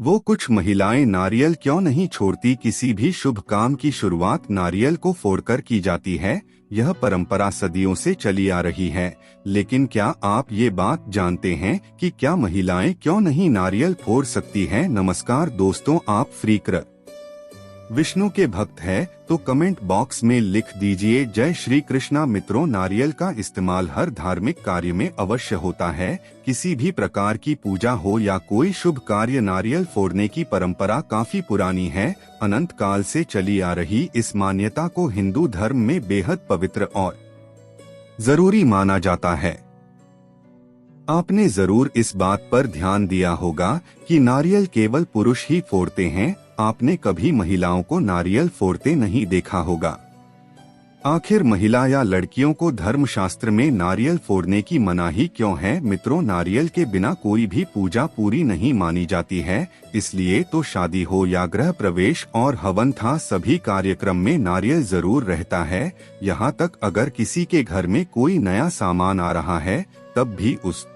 वो कुछ महिलाएं नारियल क्यों नहीं छोड़ती। किसी भी शुभ काम की शुरुआत नारियल को फोड़कर की जाती है। यह परंपरा सदियों से चली आ रही है। लेकिन क्या आप ये बात जानते हैं कि क्या महिलाएं क्यों नहीं नारियल फोड़ सकती हैं? नमस्कार दोस्तों, आप फ्रीकर विष्णु के भक्त हैं तो कमेंट बॉक्स में लिख दीजिए जय श्री कृष्णा। मित्रों, नारियल का इस्तेमाल हर धार्मिक कार्य में अवश्य होता है। किसी भी प्रकार की पूजा हो या कोई शुभ कार्य, नारियल फोड़ने की परंपरा काफी पुरानी है। अनंत काल से चली आ रही इस मान्यता को हिंदू धर्म में बेहद पवित्र और जरूरी माना जाता है। आपने जरूर इस बात पर ध्यान दिया होगा कि नारियल केवल पुरुष ही फोड़ते हैं। आपने कभी महिलाओं को नारियल फोड़ते नहीं देखा होगा। आखिर महिला या लड़कियों को धर्मशास्त्र में नारियल फोड़ने की मनाही क्यों है? मित्रों, नारियल के बिना कोई भी पूजा पूरी नहीं मानी जाती है। इसलिए तो शादी हो या गृह प्रवेश और हवन था, सभी कार्यक्रम में नारियल जरूर रहता है। यहाँ तक अगर किसी के घर में कोई नया सामान आ रहा है तब भी उस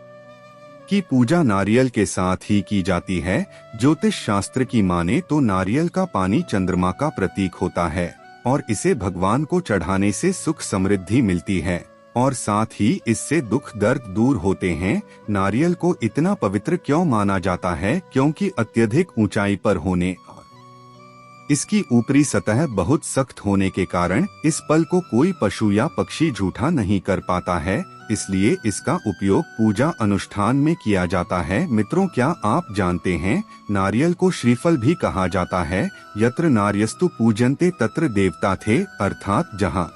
की पूजा नारियल के साथ ही की जाती है। ज्योतिष शास्त्र की माने तो नारियल का पानी चंद्रमा का प्रतीक होता है और इसे भगवान को चढ़ाने से सुख समृद्धि मिलती है और साथ ही इससे दुख दर्द दूर होते हैं। नारियल को इतना पवित्र क्यों माना जाता है? क्योंकि अत्यधिक ऊंचाई पर होने और इसकी ऊपरी सतह बहुत सख्त होने के कारण इस फल को कोई पशु या पक्षी झूठा नहीं कर पाता है। इसलिए इसका उपयोग पूजा अनुष्ठान में किया जाता है। मित्रों, क्या आप जानते हैं नारियल को श्रीफल भी कहा जाता है। यत्र नार्यस्तु पूजन्ते तत्र देवता थे, अर्थात जहाँ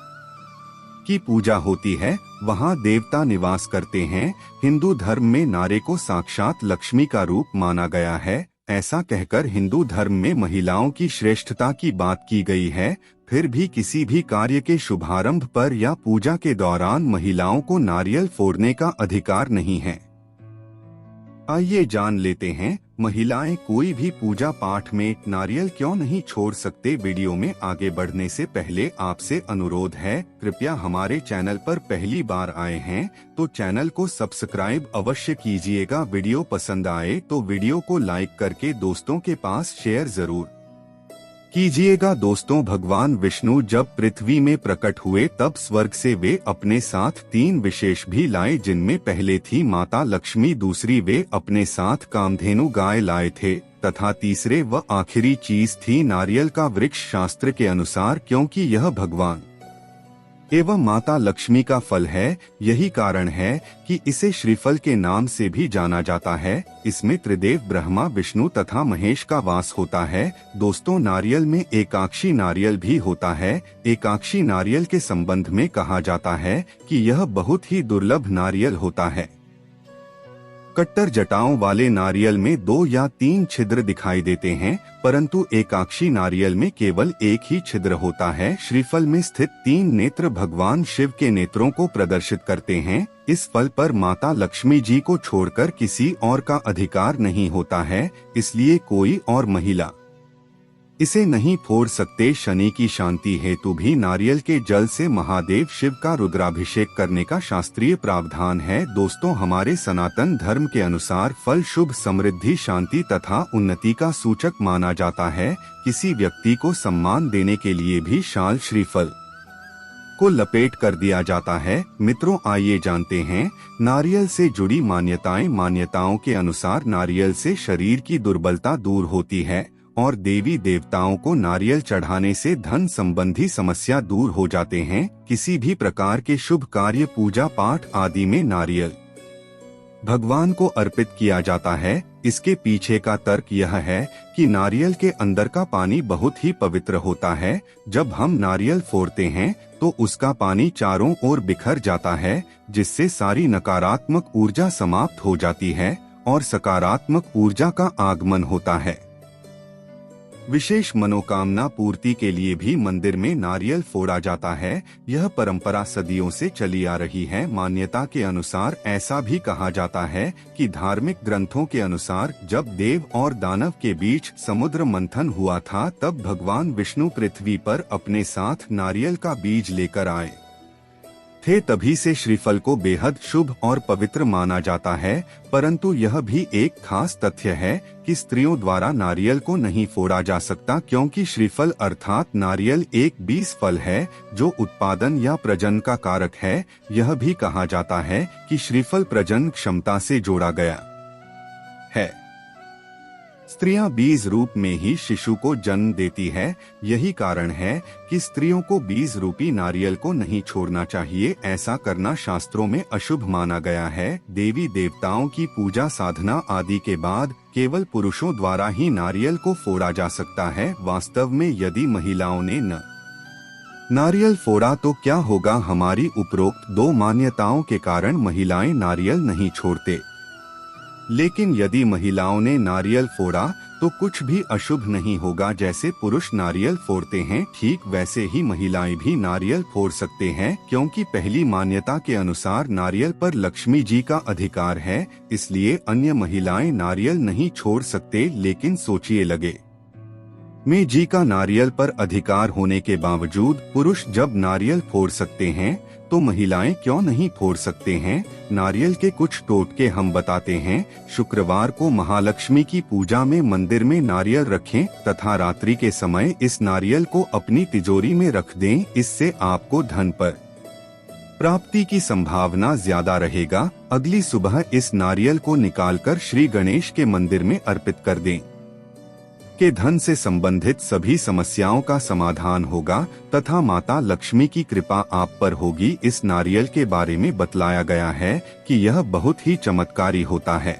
की पूजा होती है वहाँ देवता निवास करते हैं। हिंदू धर्म में नारे को साक्षात लक्ष्मी का रूप माना गया है। ऐसा कहकर हिंदू धर्म में महिलाओं की श्रेष्ठता की बात की गई है। फिर भी किसी भी कार्य के शुभारंभ पर या पूजा के दौरान महिलाओं को नारियल फोड़ने का अधिकार नहीं है। आइए जान लेते हैं, महिलाएं कोई भी पूजा पाठ में नारियल क्यों नहीं छोड़ सकते। वीडियो में आगे बढ़ने से पहले आपसे अनुरोध है, कृपया हमारे चैनल पर पहली बार आए हैं तो चैनल को सब्सक्राइब अवश्य कीजिएगा। वीडियो पसंद आए तो वीडियो को लाइक करके दोस्तों के पास शेयर जरूर कीजिएगा। दोस्तों, भगवान विष्णु जब पृथ्वी में प्रकट हुए तब स्वर्ग से वे अपने साथ 3 विशेष भी लाए, जिनमें पहले थी माता लक्ष्मी, दूसरी वे अपने साथ कामधेनु गाय लाए थे तथा तीसरे व आखिरी चीज थी नारियल का वृक्ष। शास्त्र के अनुसार क्योंकि यह भगवान एवं माता लक्ष्मी का फल है, यही कारण है कि इसे श्रीफल के नाम से भी जाना जाता है। इसमें त्रिदेव ब्रह्मा, विष्णु तथा महेश का वास होता है। दोस्तों, नारियल में एकाक्षी नारियल भी होता है। एकाक्षी नारियल के संबंध में कहा जाता है कि यह बहुत ही दुर्लभ नारियल होता है। कट्टर जटाओं वाले नारियल में 2 या 3 छिद्र दिखाई देते हैं, परंतु एकाक्षी नारियल में केवल एक ही छिद्र होता है। श्रीफल में स्थित 3 नेत्र भगवान शिव के नेत्रों को प्रदर्शित करते हैं। इस फल पर माता लक्ष्मी जी को छोड़कर किसी और का अधिकार नहीं होता है, इसलिए कोई और महिला इसे नहीं फोड़ सकते। शनि की शांति हेतु भी नारियल के जल से महादेव शिव का रुद्राभिषेक करने का शास्त्रीय प्रावधान है। दोस्तों, हमारे सनातन धर्म के अनुसार फल शुभ, समृद्धि, शांति तथा उन्नति का सूचक माना जाता है। किसी व्यक्ति को सम्मान देने के लिए भी शाल श्रीफल को लपेट कर दिया जाता है। मित्रों, आइए जानते हैं नारियल से जुड़ी मान्यताएं। मान्यताओं के अनुसार नारियल से शरीर की दुर्बलता दूर होती है और देवी देवताओं को नारियल चढ़ाने से धन संबंधी समस्या दूर हो जाते हैं। किसी भी प्रकार के शुभ कार्य, पूजा पाठ आदि में नारियल भगवान को अर्पित किया जाता है। इसके पीछे का तर्क यह है कि नारियल के अंदर का पानी बहुत ही पवित्र होता है। जब हम नारियल फोड़ते हैं तो उसका पानी चारों ओर बिखर जाता है, जिससे सारी नकारात्मक ऊर्जा समाप्त हो जाती है और सकारात्मक ऊर्जा का आगमन होता है। विशेष मनोकामना पूर्ति के लिए भी मंदिर में नारियल फोड़ा जाता है। यह परंपरा सदियों से चली आ रही है। मान्यता के अनुसार ऐसा भी कहा जाता है कि धार्मिक ग्रंथों के अनुसार जब देव और दानव के बीच समुद्र मंथन हुआ था तब भगवान विष्णु पृथ्वी पर अपने साथ नारियल का बीज लेकर आए। थे, तभी से श्रीफल को बेहद शुभ और पवित्र माना जाता है। परंतु यह भी एक खास तथ्य है कि स्त्रियों द्वारा नारियल को नहीं फोड़ा जा सकता, क्योंकि श्रीफल अर्थात नारियल एक बीज फल है जो उत्पादन या प्रजनन का कारक है। यह भी कहा जाता है कि श्रीफल प्रजनन क्षमता से जोड़ा गया है। स्त्रियां बीज रूप में ही शिशु को जन्म देती है। यही कारण है कि स्त्रियों को बीज रूपी नारियल को नहीं छोड़ना चाहिए। ऐसा करना शास्त्रों में अशुभ माना गया है। देवी देवताओं की पूजा साधना आदि के बाद केवल पुरुषों द्वारा ही नारियल को फोड़ा जा सकता है। वास्तव में यदि महिलाओं ने नारियल फोड़ा तो क्या होगा? हमारी उपरोक्त दो मान्यताओं के कारण महिलाएं नारियल नहीं छोड़ते, लेकिन यदि महिलाओं ने नारियल फोड़ा तो कुछ भी अशुभ नहीं होगा। जैसे पुरुष नारियल फोड़ते हैं, ठीक वैसे ही महिलाएं भी नारियल फोड़ सकते हैं, क्योंकि पहली मान्यता के अनुसार नारियल पर लक्ष्मी जी का अधिकार है। इसलिए अन्य महिलाएं नारियल नहीं छोड़ सकते। लेकिन सोचिए, लगे में जी का नारियल पर अधिकार होने के बावजूद पुरुष जब नारियल फोड़ सकते हैं तो महिलाएं क्यों नहीं फोड़ सकते हैं? नारियल के कुछ टोटके हम बताते हैं। शुक्रवार को महालक्ष्मी की पूजा में मंदिर में नारियल रखें तथा रात्रि के समय इस नारियल को अपनी तिजोरी में रख दें। इससे आपको धन पर प्राप्ति की संभावना ज्यादा रहेगा। अगली सुबह इस नारियल को निकालकर श्री गणेश के मंदिर में अर्पित कर दें के धन से संबंधित सभी समस्याओं का समाधान होगा तथा माता लक्ष्मी की कृपा आप पर होगी। इस नारियल के बारे में बतलाया गया है कि यह बहुत ही चमत्कारी होता है।